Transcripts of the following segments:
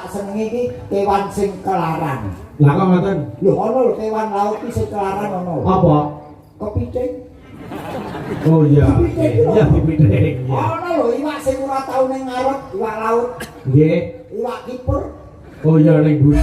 tak senengi iki kewan sing kelaran. Lah kok ngoten? Lho ono lho kewan laut iki sing kelaran ono. Apa? Kepiting. Oh iya. Iya kepiting. Ono lho iwak sing ora tau ning ngarep, iwak laut. Nggih. Iwak kipur. Oh iya ning Bu.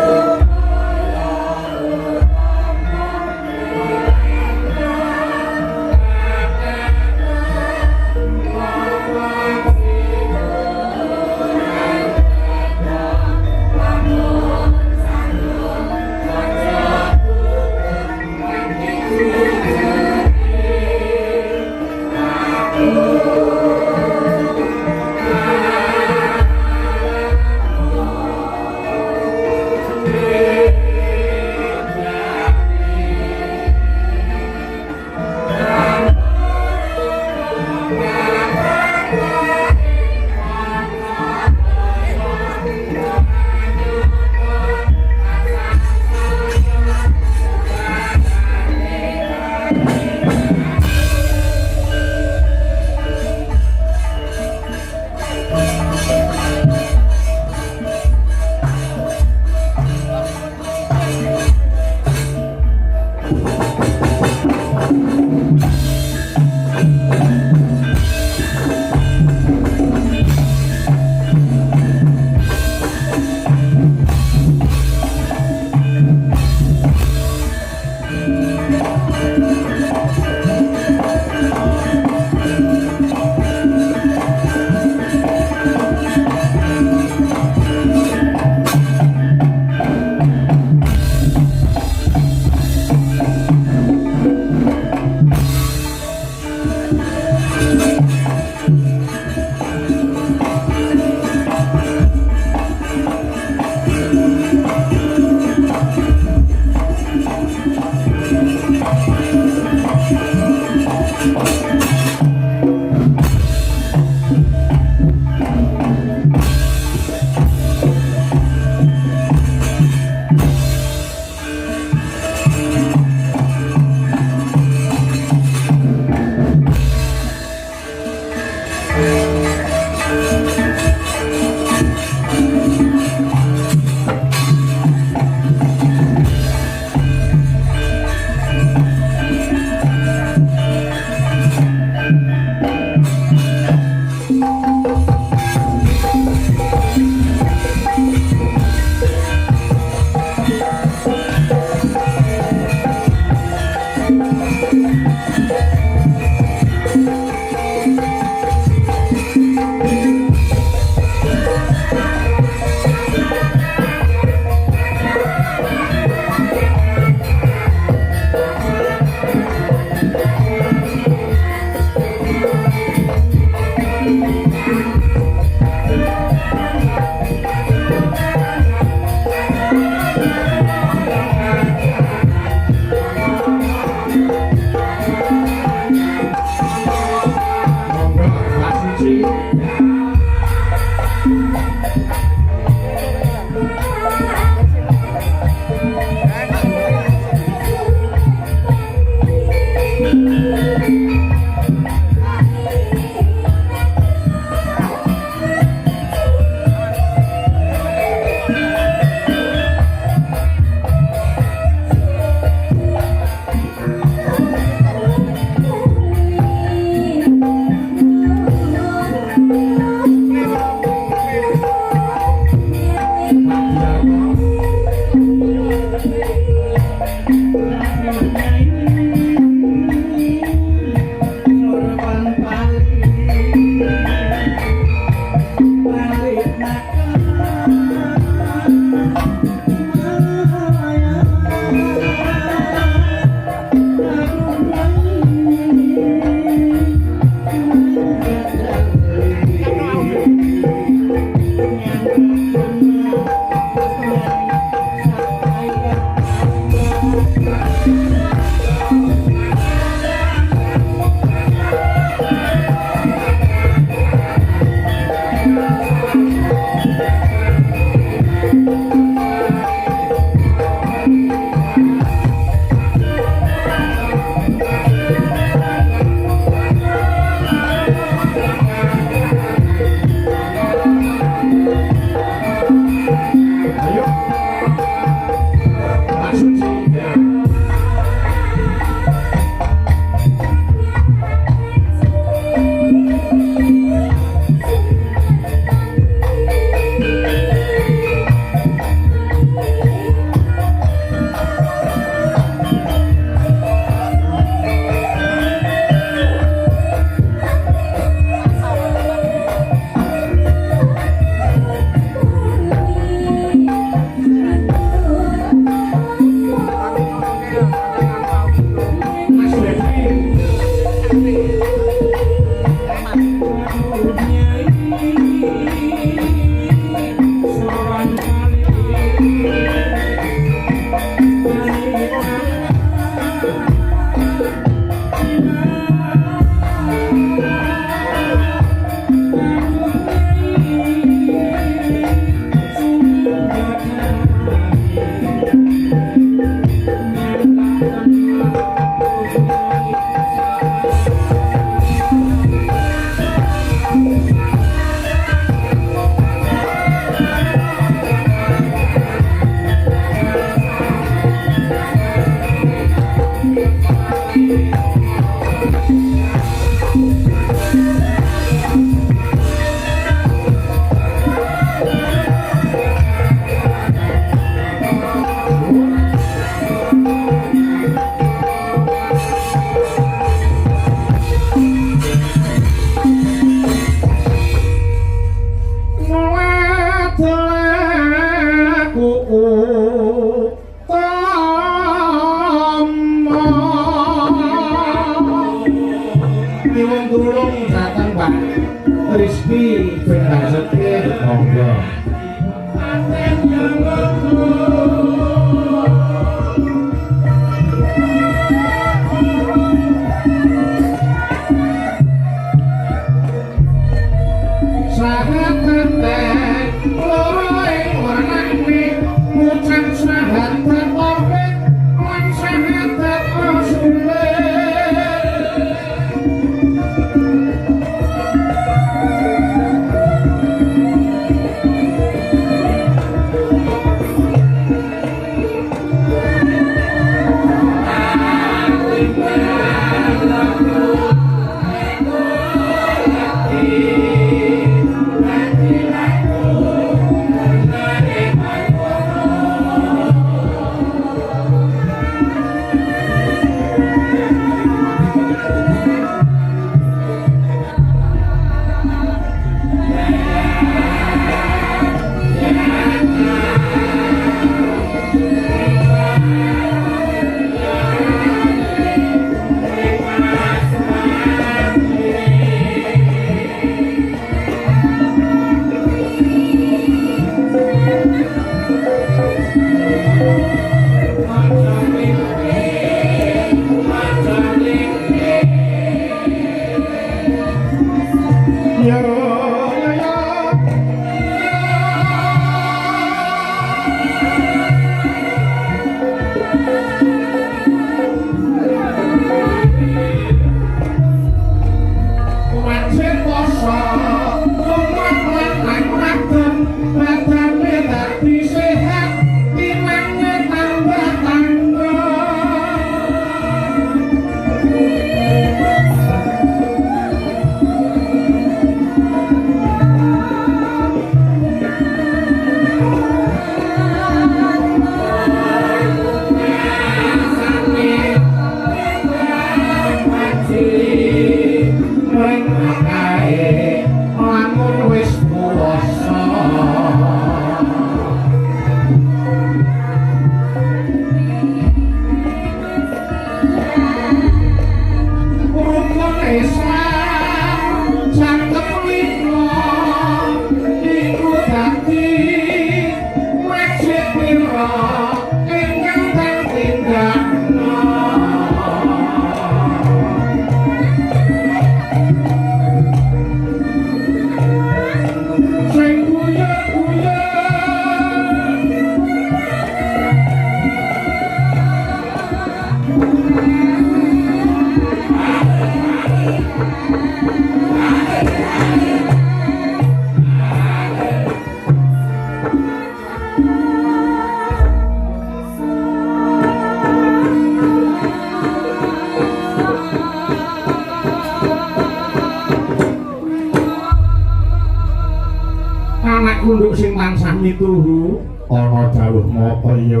kunduk sing tansah mituhu ana dawuh napa ya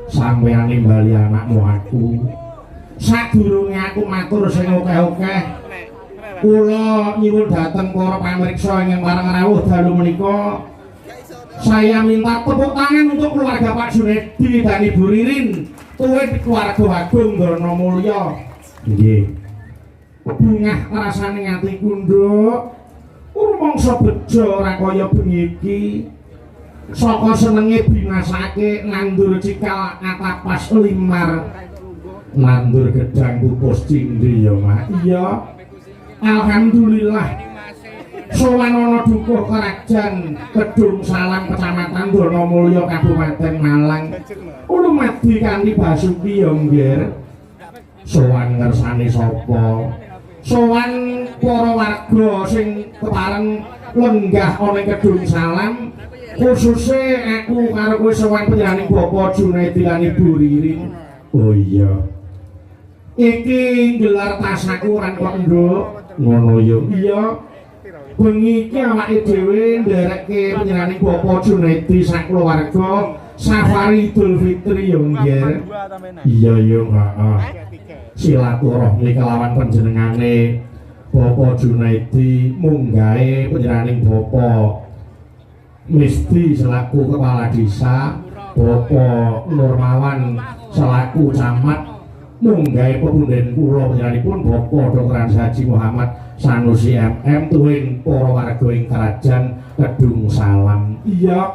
sampeyan nimbali anakmu aku sadurunge aku matur sing akeh-akeh kula nyuwun dhateng para pamirsa ingkang pareng rawuh dalu menika saya minta tepuk tangan untuk keluarga Pak Junedi dan Ibu Ririn tuwin keluarga Agung Dono Mulya nggih bungah rasane ngati kunduk rumangsa bejo ora kaya bengi iki saka senenge binasake nandur cikal atapas limar nandur gedang pupus cindhi ya Mak iya alhamdulillah sowan ana dukuh Krajan Kedung Salam Kecamatan Donomulya Kabupaten Malang lumadi kanthi Basuki ya nggih sowan ngersane sapa sowan para warga sing kepareng lenggah ana Kedung Salam khususnya aku karo kowe sowan panjenenganing Bapak Junedi lan Ibu Ririn oh iya iki gelar tasakuran kok nduk ngono ya iya bengi iki awake dhewe nderekke panjenenganing Bapak Junedi sak keluarga safari Idul Fitri ya nggih iya ya heeh silaturahmi kelawan panjenengane Bapak Junedi munggahe panjenenganing Bapak Misti selaku kepala desa Bapak Nurmawan selaku camat munggahe pepunden kula panjenenganipun Bapak Dr. Haji Muhammad Sanusi MM tuwin para warga ing Krajan Kedung Salam iya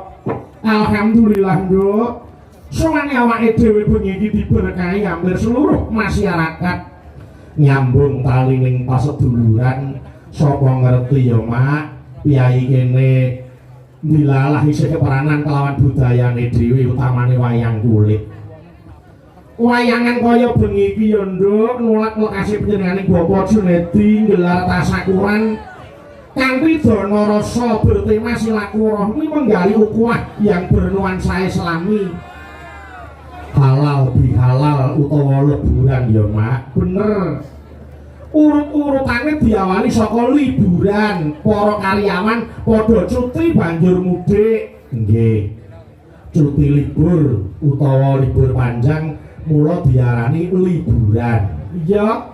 alhamdulillah nduk sowane awake dhewe bengi iki diberkahi hampir seluruh masyarakat nyambung tali ning paseduluran sapa ngerti ya Mak piyai kene dilalah isih keperanan kelawan budayane dhewe utamane wayang kulit wayangan kaya bengi iki ya nduk nulak lokasi panjenenganing Bapak Junedi gelar tasakuran kanthi dana rasa bertema silaturahmi menggali ukhuwah yang bernuansa Islami halal bihalal utawa leburan ya Mak bener urut-urutane diawali saka liburan para karyawan padha cuti banjur mudik nggih cuti libur utawa libur panjang mula diarani liburan ya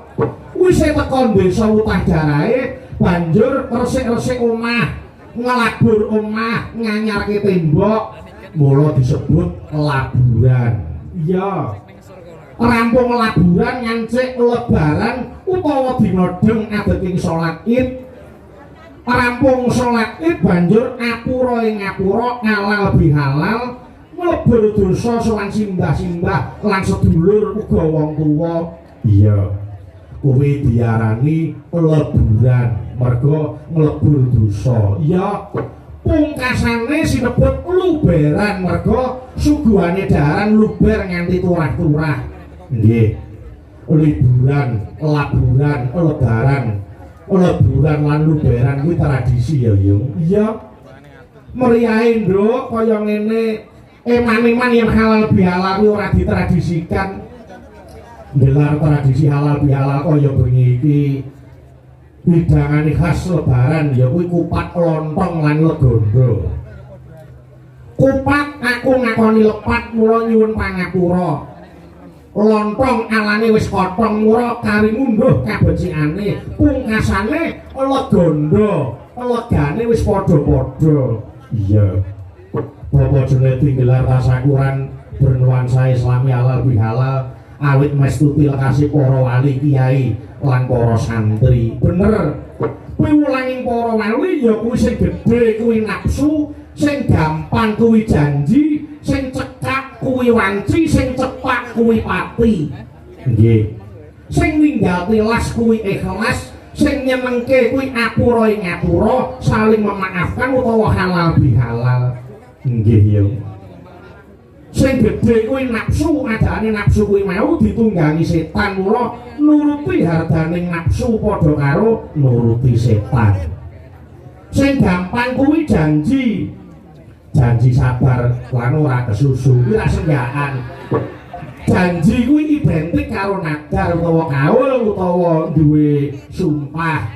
wis teko desa utah jarahe banjur resik-resik omah ngelabur omah nganyarke tembok mula disebut laburan ya rampung laburan ngancik lebaran utawa dina deng adeking salat Id rampung salat Id banjur ngapura ing ngapura halal bihalal mlebur dosa sowan simbah-simbah lan sedulur uga wong tuwa iya kuwi diarani leburan merga mlebur dosa iya pungkasane sinebut luberan merga suguhane daharan luber nganti turah-turah nggih liburan laburan lebaran leburan lan luberan kuwi tradisi ya yung iya meriahe nduk kaya ngene eman-eman yang halal bihalal kuwi ora ditradisikan gelar tradisi halal bihalal kaya bengi iki hidangane khas lebaran ya kuwi kupat lontong lan legondo kupat aku ngakoni lepat mula nyuwun pangapura lontong alane wis kotong mura kari ngunduh kabecikane pungkasane legondo legane wis padha-padha iya Bapak Junedi gelar tasakuran bernuansa Islami halal bihalal awit mestuti lekasi para wali kiai lan para santri bener kuwi ulanging para wali ya kuwi sing gedhe kuwi nafsu sing gampang kuwi janji sing cekak kuwi wanci sing cepak kuwi pati nggih sing ninggal tilas kuwi ikhlas sing nyenengke kuwi apura ing ngapura saling memaafkan utawa halal bihalal nggih ya sing gedhe kuwi nafsu adane nafsu kuwi mau ditunggangi setan mula nuruti hardaning nafsu padha karo nuruti setan sing gampang kuwi janji sabar lan ora kesusu kuwi ra senggaan janji kuwi identik karo nadar utawa kaul utawa duwe sumpah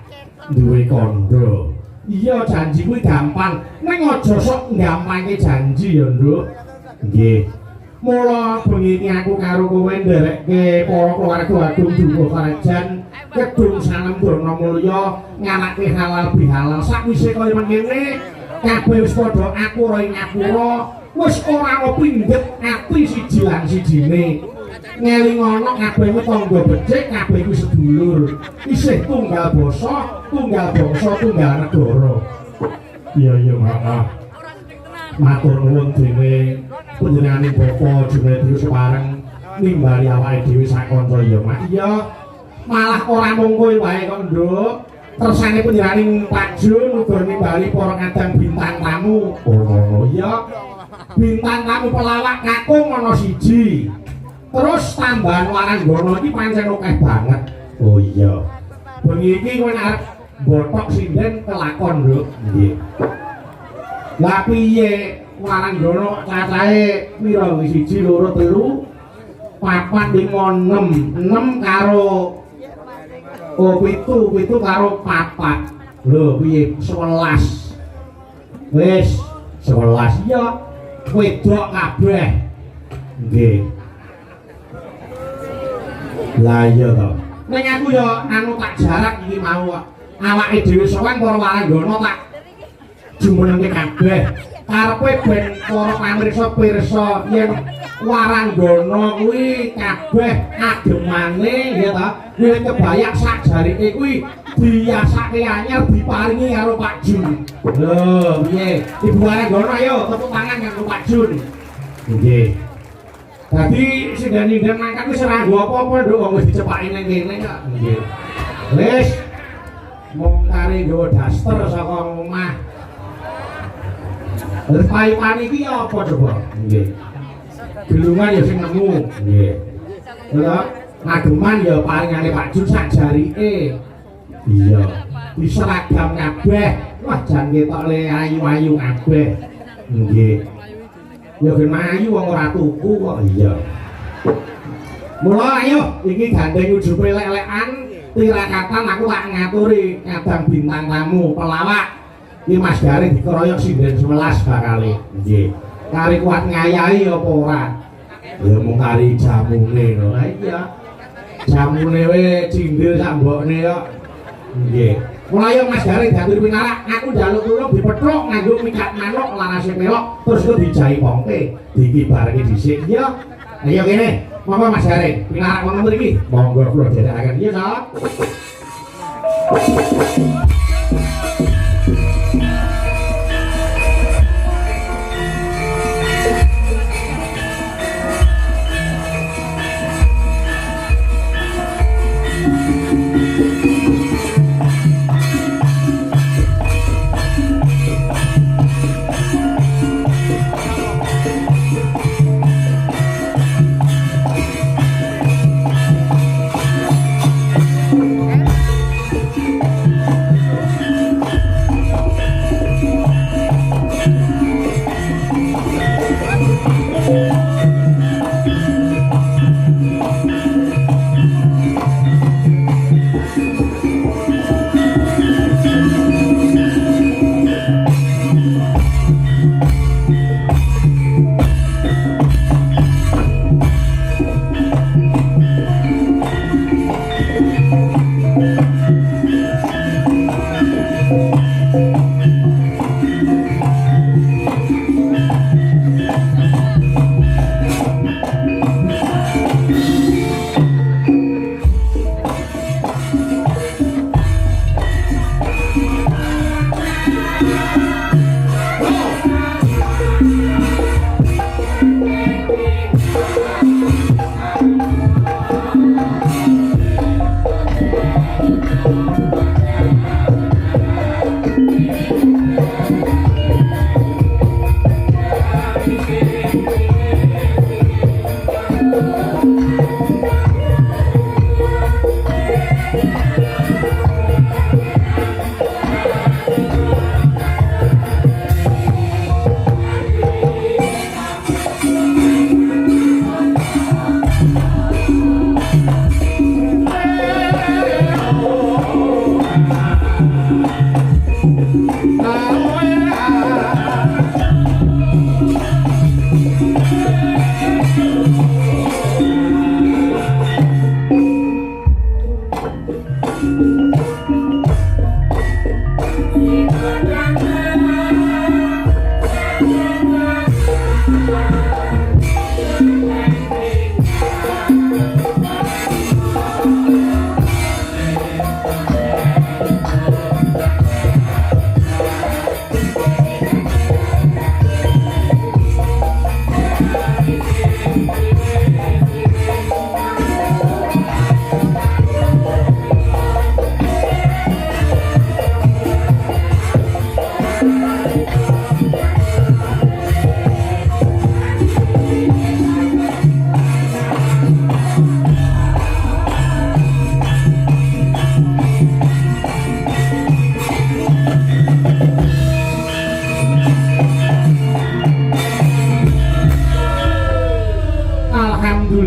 duwe kandha Iya janji kuwi gampang. Ning aja sok gampangke janji ya, Nduk. Nggih. Mula bengi iki aku karo kowe nderekke para keluarga agung Dukuh Karajan kedung Sanem Durna Mulya nganake halal bihalal. Sakwise kaya mengene kabeh wis padha akur ing ngapura, wis ora ana pindhet ati siji lan sijine. Ngelingono kabeh kuwi tangga becik, kabeh kuwi sedulur. Isih tunggal basa, tunggal bangsa, tunggal negara. Iya iya maaf. Matur nuwun dene panjenenganing Bapa Junedi Dewi Separeng nimbali awake dhewe sak kanca ya Mak. Iya. Malah ora mung kowe wae kok, Nduk. Kersane panjenenganing Pak Jun uga nimbali para kadang bintang tamu. Oh ngono iya. Bintang tamu pelawak kakung ana siji. Terus tambahan Waranggana iki pancen akeh banget. Oh iya. Bengi iki kowe arep botok sinden kelakon, Nduk. Nggih. Lah piye Waranggana cacahe pira? 1 2 3 4 5 6 karo 7 karo 4. Lho piye 11. Wis 11 ya wedok kabeh. Nggih. Lah iya to. Ning aku ya anu tak jarak iki mau awake dhewe sowan para Waranggana tak jumenengke kabeh. Karepe ben para pamirsa pirsa yen Waranggana kuwi kabeh agemane ya ta. Wiwit kebayak sak jarike kuwi diasake anyar diparingi karo Pak Jun. Lho piye? Ibu Waranggana ayo tepuk tangan karo Pak Jun. Nggih. Dadi sindang-sindang mangkat wis ora nggo apa-apa Nduk wong wis dicepaki ning kene kok. Nggih. Wis mung kare nggawa daster saka omah. Terus payu-payu iki apa coba? Nggih. Gelungan ya sing nemu. Nggih. Lha ngademan ya paringane Pak Jun sak jarike. Iya. Diseragam kabeh. Wah jan ketok le ayu-ayu kabeh. Nggih. Ya gen ayu wong ora tuku kok. Iya. Mula ayo iki gandeng ujupe lek-lekan tirakatan aku tak ngaturi kadang bintang tamu pelawak. Iki Mas Garing dikeroyok sinden 11 bakale. Nggih. Kari kuat ngayahi apa ora? Ya mung kari jamune lho. Lah iya. Jamune we cindil sak mbokne kok. Nggih. Mulai Mas Garing diatur pinarak, aku njaluk tulung dipethuk nganggo mikat manuk larase pelok terus ku dijaipongke, dikibarke dhisik. Iya. Ayo kene. Monggo Mas Garing, pinarak wong mriki. Monggo kula dherekaken. Iya, Sok.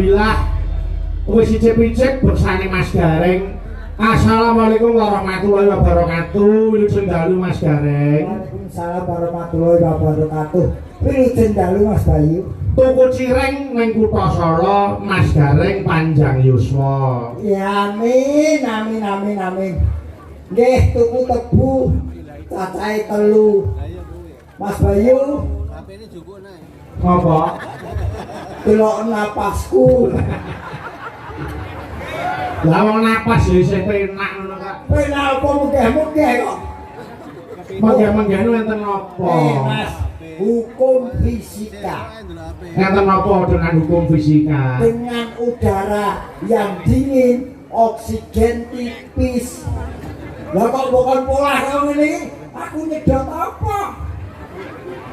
alhamdulillah wis icip-icip bersane Mas Gareng. Assalamualaikum warahmatullahi wabarakatuh. Wilujeng dalu Mas Gareng. Waalaikumsalam warahmatullahi wabarakatuh. Wilujeng dalu Mas Bayu. Tuku cireng ning Kutha Solo Mas Gareng panjang yuswa. Ya amin amin amin amin. Nggih tuku tebu cacahe 3. Mas Bayu. HP-ne jukuk nae. Apa? Delok napasku. Lah wong napas ya isih penak ngono Kak. Penak apa munggah-munggah kok. Manggah-manggahne enten napa? Mas, hukum fisika. Enten napa dengan hukum fisika? Dengan udara yang dingin, oksigen tipis. Lah kok bukan pola kamu ini? Aku nyedot apa?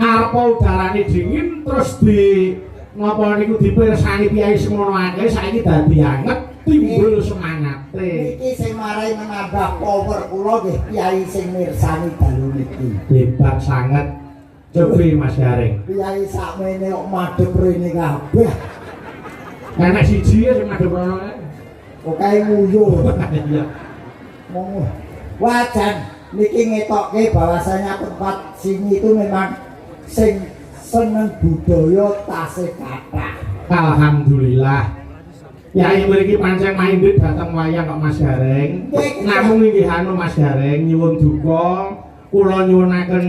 Apa udarane dingin terus di napa niku dipirsani piyai semono akeh saiki dadi anget timbul semangate. Niki sing marai menambah power kula nggih piyai sing mirsani dalu niki. Hebat sanget. Cobi Mas Gareng. Piyai sakmene kok madhep rene kabeh. Enak siji ya sing madhep rono kae. Kok kae nguyuh. Iya. Monggo. Wajan niki ngetokke bahwasanya tempat sini itu memang sing seneng budaya tasih kathah. Alhamdulillah. Yai mriki pancen mindhit dateng wayang kok Mas Gareng. Namung inggih anu Mas Gareng nyuwun duka kula nyuwunaken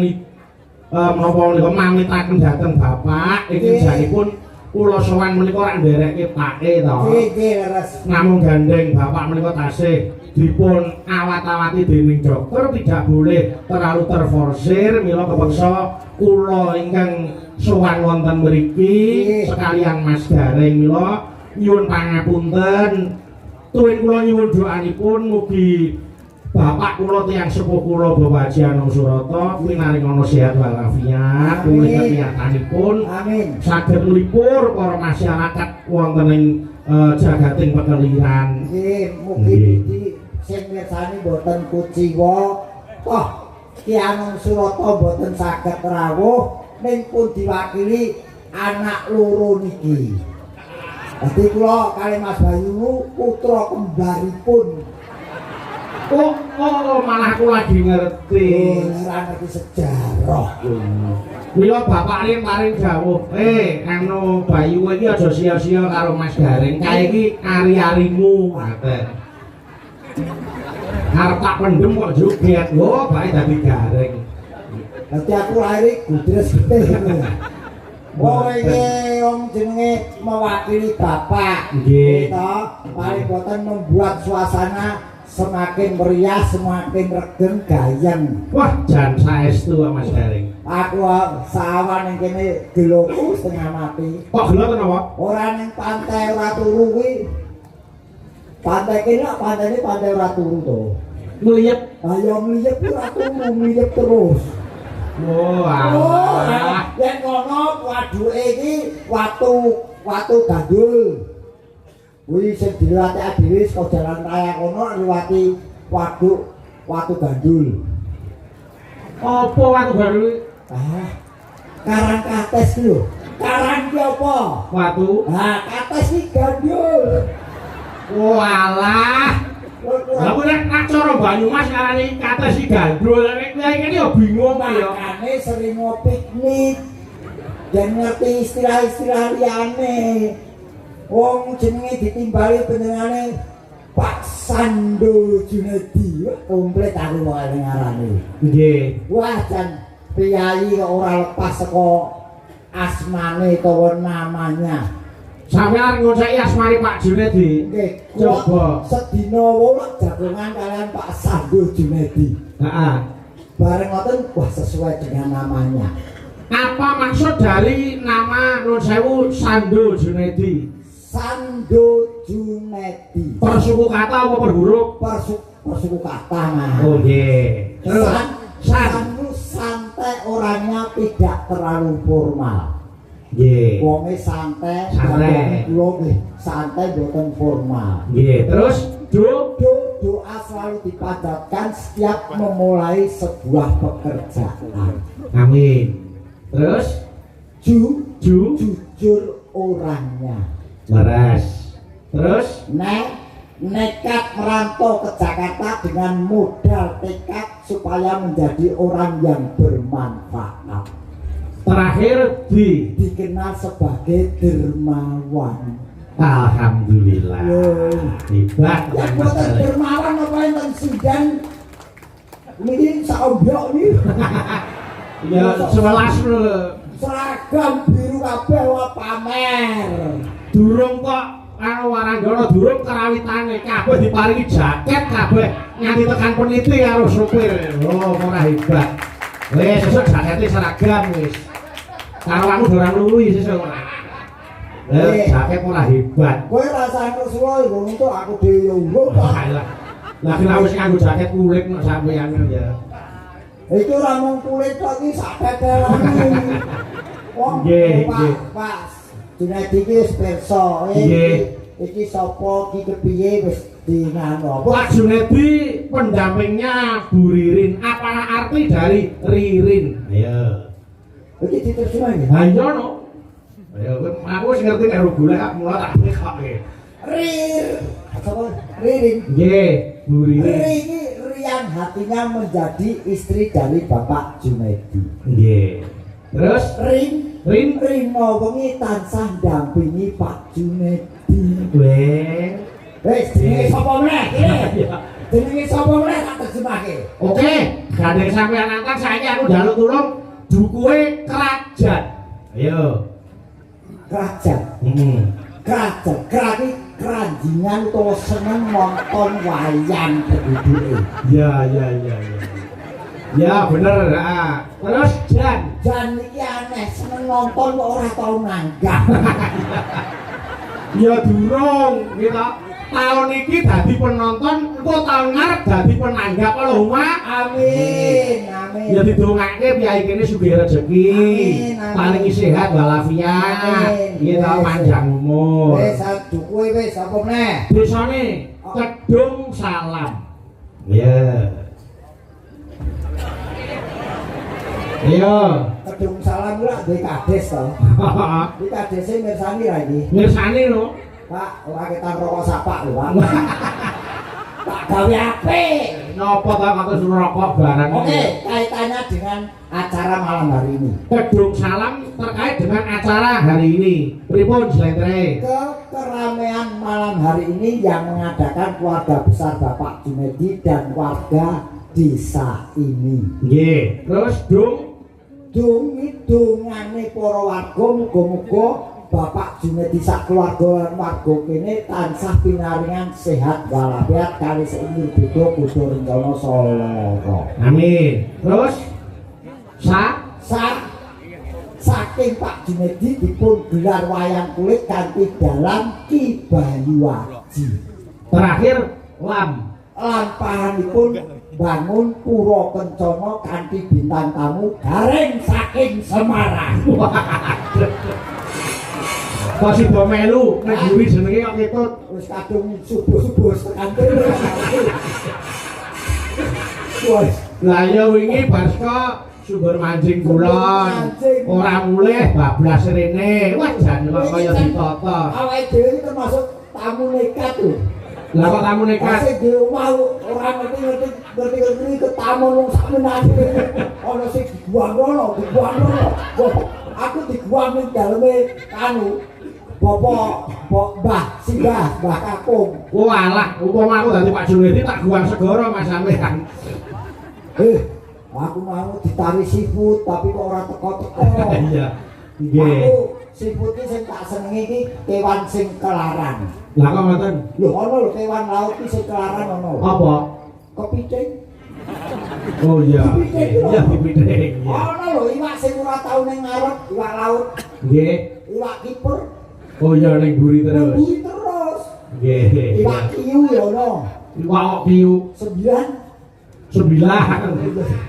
menapa menika mamitaken dhateng Bapak iki janipun kula sowan menika ora nderekke pake to. Nggih leres. Namung gandeng Bapak menika tasih dipun awat-awati dening dokter tidak boleh terlalu terforsir mila kepeksa kula ingkang sowan wonten mriki sekalian Mas Gareng mila nyuwun pangapunten tuwin kula nyuwun doanipun mugi Bapak kula tiyang sepuh kula Bapak Haji Anung Surata pinaringono sehat walafiat wiwitanipun Amin. saged nglipur para masyarakat wonten ing jagating pekeliran. Nggih, mugi-mugi sing mirsani boten kuciwa. Toh Ki Anung Surata boten saged rawuh ning pun diwakili anak loro niki. Dadi kula kali Mas Bayu putra kembaripun. Oh, malah aku lagi ngerti. Ora ngerti sejarah. Mila bapak paring dawuh, anu Bayu iki aja sia-sia karo Mas Gareng. Kae iki ari-arimu, ngaten. Arep tak pendem kok joget. Oh, bae dadi Gareng. Dadi aku lahir gudres getih. Oh iki wong jenenge mewakili bapak. Nggih. Kita paling boten membuat suasana semakin meriah, semakin regen gayeng. Wah, jan saestu Mas Gareng. Aku sawan ning kene geloku setengah mati. Kok gelo kenapa? Ora ning pantai ora turu kuwi. Pantai kene pantai ora turu to. Mliyep. Ayo mliyep ora turu, mliyep terus. Wah. Yen kono waduke iki watu gandul. Kuwi sing dilatih dhewe saka jalan raya kono liwati watu gandul. Apa watu gandul? Karang kates lho. Karang ki apa? Watu. Kates iki gandul. Walah. Lah kok nek cara Banyumas ngarani kates iki gandul. Nek iki yo bingung ya. Makane sering piknik. Dan ngerti istilah-istilah liyane. Wong jenenge ditimbali panjenengane Pak Sando Junedi. Komplit aku wae ngarani. Nggih. Wah jan piyai kok ora lepas saka asmane utawa namanya. Sampeyan ngonseki asmane Pak Junedi. Nggih, coba sedina wolak jagongan kalian Pak Sando Junedi. Heeh. Bareng ngoten wah sesuai dengan namanya. Apa maksud dari nama Nun Sewu Sando Junedi? Sando Junedi. Persuku kata apa per huruf? Persuku kata nah. Oh nggih. Terus Sando santai orangnya tidak terlalu formal. Nggih. Wonge santai, kula nggih santai boten formal. Nggih. Terus doa selalu dipanjatkan setiap memulai sebuah pekerjaan. Amin. Terus Jujur orangnya. Leres. Terus nekat merantau ke Jakarta dengan modal tekad supaya menjadi orang yang bermanfaat. terakhir Dikenal sebagai dermawan. Alhamdulillah. Hebat. Ya buatan dermawan apa yang sidang ini saobyok nih. Ya 11 lho. Seragam biru kabeh wae pamer. Durung kok Waranggana durung kerawitane kabeh diparingi jaket kabeh nganti tekan peniti karo sopir. Oh, ora hebat. Wis sesuk jakete seragam wis. Karo aku dorang luwi sesuk. Jaket ora hebat. Kowe rasane suwe untuk aku dhewe yo. Lah kira wis nganggo jaket kulit nek sampeyan ya. Itu ora mung kulit tok iki sak tetelane. Wong Pak Junedi iki wis pirsa. Iki sapa iki kepiye wis dinano. Pak Junedi pendampingnya Bu Ririn. Apa arti dari Ririn? Ayo. Iki diterjemah ya? Ha iya no. Ayo aku wis ngerti karo golek mula tak tekoke. Ririn. Nggih, Bu Ririn. Ini riang hatinya menjadi istri dari Bapak Junedi. Nggih. Terus Rino wengi tansah dampingi Pak Junedi. Wes jenenge sapa meneh? Jenenge sapa meneh tak terjemahke. Oke, gandeng sampean angkat saiki aku njaluk tulung dukuhe kerajaan. Ayo. Kerajaan. Kerajaan keranjingan utawa seneng nonton wayang keduduke. Ya. Ya bener. Terus Jan iki aneh seneng nonton kok ora tau nanggap. Ya durung gitu. Tahun iki dadi penonton, engko tahun ngarep dadi penanggap lho, Mak. Amin. Ya didongake piyai kene sugih rezeki. Paling sehat walafiat. Gitu panjang umur. Wis dukuhe wis apa meneh? Desane Kedung Salam. Iya. Iya. Kedung Salam lho duwe kades to. Iki kadese mirsani ra iki. Mirsani lho. Pak, ora ketan rokok sapak lho, Pak. Tak gawe apik. Napa ta kok rokok barang. Oke, kaitannya dengan acara malam hari ini. Kedung Salam terkait dengan acara hari ini. Pripun Jlentre? Keramaian malam hari ini yang mengadakan keluarga besar Bapak Junedi dan warga desa ini. Nggih. Terus dungane para warga muga-muga Bapak Junedi sak keluarga warga kene tansah pinaringan sehat walafiat kali seumur beda kudu rencana Solo. Amin. Terus saking Pak Junedi dipun gelar wayang kulit kanthi dalam Ki Bayuaji. Terakhir lampahanipun bangun Pura Kencana kanthi bintang tamu gareng saking Semarang. Kok sida melu nek guri jenenge kok ketut Wis kadung subuh-subuh tekan kene. Wes, lah ya wingi Baska sumber mancing kulon ora mulih bablas rene. Wah jan kok kaya ditata. Awake dhewe iki termasuk tamu nekat lho. Lah kok tamu nekat? Sing di omah ora ngerti ketamu wong sakmenane. Ana sing dibuang rono. Aku dibuang ning daleme kanu. Mbah Kakung. Oh alah, upama aku dadi Pak Junedi tak guang segara Mas sampean. Aku mau ditari siput tapi kok ora teko-teko. Iya. Nggih. Aku siput iki sing tak senengi iki kewan sing kelaran. Lah kok ngoten? Lho ono lho kewan laut iki sing kelaran ono. Apa? Kepiting. Oh iya. Iya kepiting. Ono lho iwak sing ora tau ning ngarep, iwak laut. Nggih. Iwak kiper. Oh iya ning buri terus. Buri terus. Nggih. Iwak kiu ya ono. Iwak kiu 9. 9.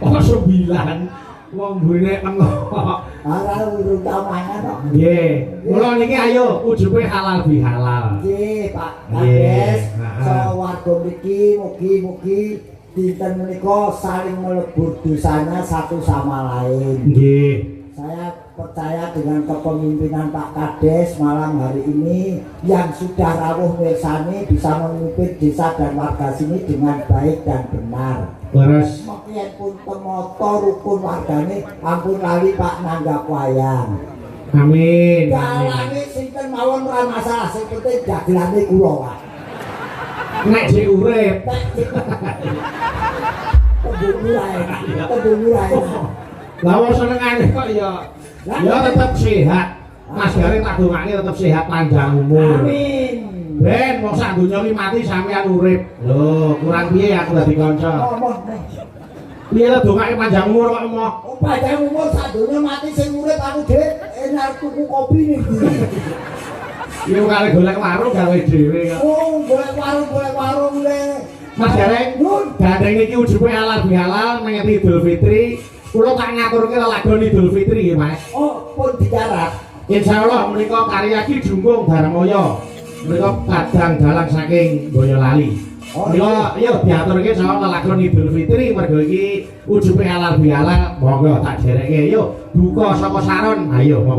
Oh 9. Wong burine tengok. Ora urung tau mangan kok. Nggih. Mula niki ayo ujube halal bihalal. Nggih, Pak Kades. So warga mriki mugi-mugi dinten menika saling melebur dosanya satu sama lain. Nggih. Saya percaya dengan kepemimpinan Pak Kades malam hari ini yang sudah rawuh mirsani bisa memimpin desa dan warga sini dengan baik dan benar. Leres. Mungkin pun temoto rukun wargane ampun lali Pak nanggap wayang. Amin. Dalane sinten mawon ora masalah, sing penting dagelane kula, Pak. Nek sik urip. Tembung murai. Lah wong senengane kok ya tetep sehat. Mas Garing tak dongake tetep sehat panjang umur. Amin. Ben wong sak donya iki mati sampean urip. Lho, kurang piye aku dadi kanca. Ngomong nih. Piye lah dongake panjang umur kok emoh. Oh, panjang umur sak donya mati sing urip aku dhewe enak tuku kopi nih. Yo kali golek warung gawe dhewe kok. Oh, golek warung le. Mas Garing, gandeng iki ujube halal bihalal mengeti Idul Fitri. Kula tak ngaturke lelagon Idul Fitri nggih, Mas. Oh, pun dicarat. Insyaallah menika karya Ki Jungkung Darmoyo. Menika kadang dalang saking Boyolali. Menika yo diaturke soal lelagon Idul Fitri mergo iki ujube halal bihalal. Monggo tak jerekke yo buka saka saron. Ayo monggo.